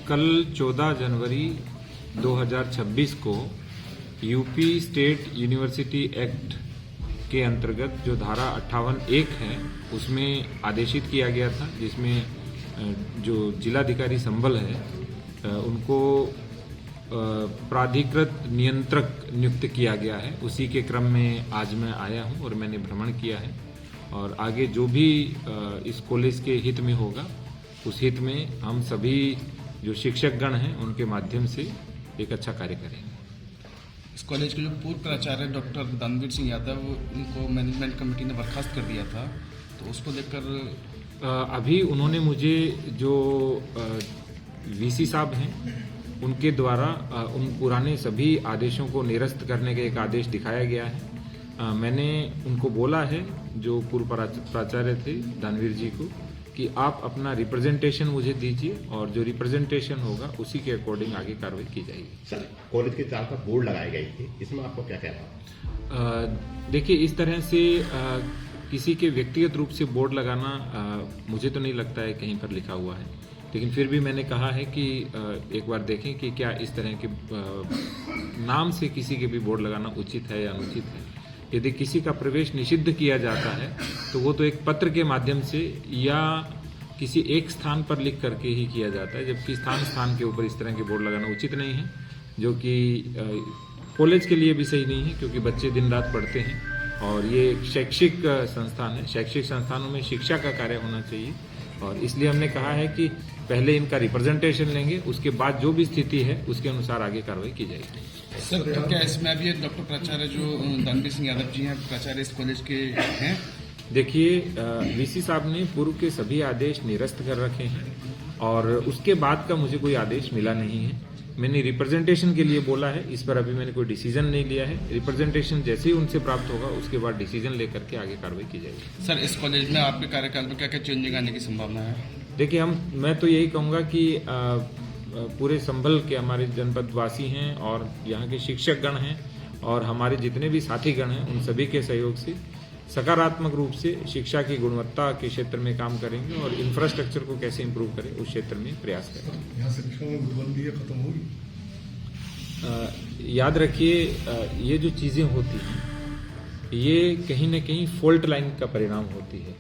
कल 14 जनवरी 2026 को UP state university act के अंतर्गत जो धारा 58(1) है उसमें आदेशित किया गया था, जिसमें जो जिलाधिकारी संभल है उनको प्राधिकृत नियंत्रक नियुक्त किया गया है। उसी के क्रम में आज मैं आया हूं और मैंने भ्रमण किया है और आगे जो भी इस कॉलेज के हित में होगा उस हित में हम सभी जो शिक्षकगण हैं उनके माध्यम से एक अच्छा कार्य करेंगे। इस कॉलेज के जो पूर्व प्राचार्य डॉक्टर दानवीर सिंह यादव, उनको मैनेजमेंट कमेटी ने बर्खास्त कर दिया था, तो उसको लेकर अभी उन्होंने मुझे जो वीसी साहब हैं उनके द्वारा उन पुराने सभी आदेशों को निरस्त करने का एक आदेश दिखाया गया है। मैंने उनको बोला है, जो पूर्व प्राचार्य थे दानवीर जी को, कि आप अपना रिप्रेजेंटेशन मुझे दीजिए और जो रिप्रेजेंटेशन होगा उसी के अकॉर्डिंग आगे कार्रवाई की जाएगी। सर, कॉलेज के चार तरफ बोर्ड लगाए गए थे, इसमें आपको क्या कहना? देखिए, इस तरह से किसी के व्यक्तिगत रूप से बोर्ड लगाना मुझे तो नहीं लगता है कहीं पर लिखा हुआ है, लेकिन फिर भी मैंने कहा है कि एक बार देखें कि क्या इस तरह के नाम से किसी के भी बोर्ड लगाना उचित है या अनुचित है। यदि किसी का प्रवेश निषिद्ध किया जाता है तो वो तो एक पत्र के माध्यम से या किसी एक स्थान पर लिख करके ही किया जाता है, जबकि स्थान के ऊपर इस तरह के बोर्ड लगाना उचित नहीं है, जो कि कॉलेज के लिए भी सही नहीं है, क्योंकि बच्चे दिन रात पढ़ते हैं और ये एक शैक्षिक संस्थान है। शैक्षिक संस्थानों में शिक्षा का कार्य होना चाहिए और इसलिए हमने कहा है कि पहले इनका रिप्रेजेंटेशन लेंगे, उसके बाद जो भी स्थिति है उसके अनुसार आगे कार्रवाई की जाएगी। सर, तो क्या इसमें अभी डॉक्टर प्राचार्य जो दानवीर सिंह यादव जी हैं, प्राचार्य इस कॉलेज के हैं? देखिए, वीसी साहब ने पूर्व के सभी आदेश निरस्त कर रखे हैं और उसके बाद का मुझे कोई आदेश मिला नहीं है। मैंने रिप्रेजेंटेशन के लिए बोला है, इस पर अभी मैंने कोई डिसीजन नहीं लिया है। रिप्रेजेंटेशन जैसे ही उनसे प्राप्त होगा उसके बाद डिसीजन लेकर के आगे कार्रवाई की जाएगी। सर, इस कॉलेज में आपके कार्यकाल में क्या क्या चेंजिंग आने की संभावना है? देखिए, मैं तो यही कहूँगा कि पूरे संभल के हमारे जनपद वासी हैं और यहाँ के शिक्षकगण हैं और हमारे जितने भी साथीगण हैं उन सभी के सहयोग से सकारात्मक रूप से शिक्षा की गुणवत्ता के क्षेत्र में काम करेंगे और इंफ्रास्ट्रक्चर को कैसे इम्प्रूव करें उस क्षेत्र में प्रयास करेंगे। यहाँ शिक्षा में गुटबंदी खत्म होगी? याद रखिए, ये जो चीज़ें होती हैं ये कहीं न कहीं फॉल्ट लाइन का परिणाम होती है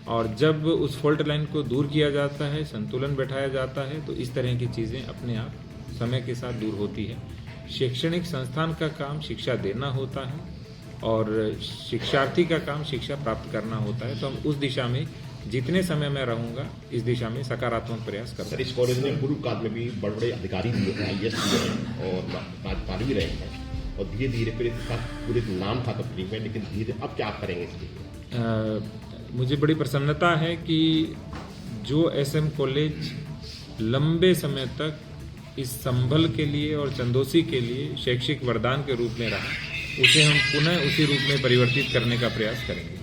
और जब उस फॉल्ट लाइन को दूर किया जाता है, संतुलन बैठाया जाता है, तो इस तरह की चीज़ें अपने आप समय के साथ दूर होती है। शैक्षणिक संस्थान का काम शिक्षा देना होता है और शिक्षार्थी का काम शिक्षा प्राप्त करना होता है, तो हम उस दिशा में जितने समय मैं रहूंगा इस दिशा में सकारात्मक प्रयास करूंगा। सर, इस कॉलेज में पूर्व काल में भी बड़े बड़े अधिकारी भी हैं, IAS भी हैं और राज्यपाल भी रहे हैं और धीरे धीरे फिर पूरे नाम था कंपनी में, लेकिन धीरे अब क्या करेंगे इसके? मुझे बड़ी प्रसन्नता है कि जो SM कॉलेज लंबे समय तक इस संभल के लिए और चंदोसी के लिए शैक्षिक वरदान के रूप में रहा, उसे हम पुनः उसी रूप में परिवर्तित करने का प्रयास करेंगे।